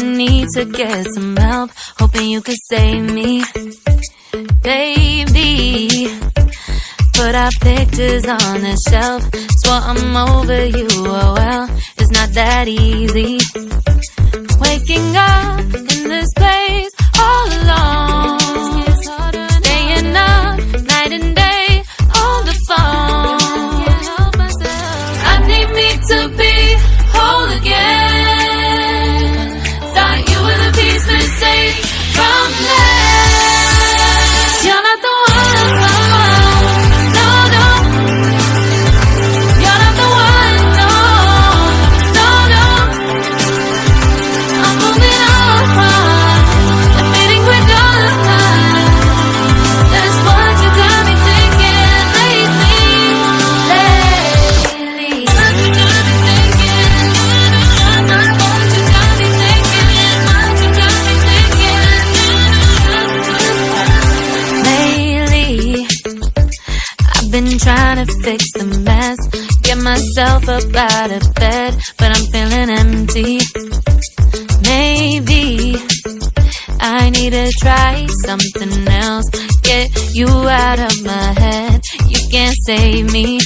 in need to get some help, hoping you could save me. Baby, put our pictures on the shelf. Swore I'm over you, oh well, it's not that easy. Waking up in this place all alone, staying up night and day on the phone. I need me to be whole again. Thought you were the piece missing from this. You're not the one, no, no. You're not the one, no, no, no. I'm moving on, admitting we're done. That's what you got me thinking lately. What you got me thinking. What you got me thinking. What you got me thinking. Lately, I've been trying to fix the mess, get myself up out of bed, but I'm feeling empty. Maybe I need to try something else, get you out of my head. You can't save me.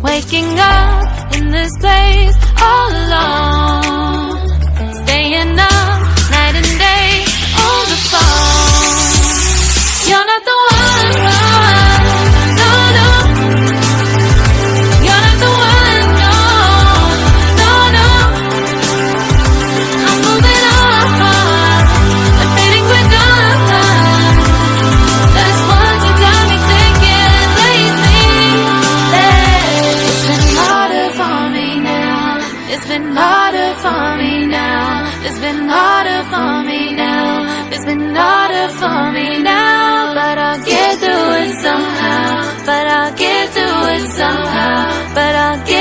Waking up in this place all alone, staying up night and day on the phone. You're not the one, no, no. You're not the one, no, no, no. I'm moving on, admitting we're done. That's what you got me thinking lately. It's been harder for me now. It's been harder for me now. It's been harder for me now. It's been harder for me now. But I'll get through it somehow. But I'll get through it somehow. But I'll get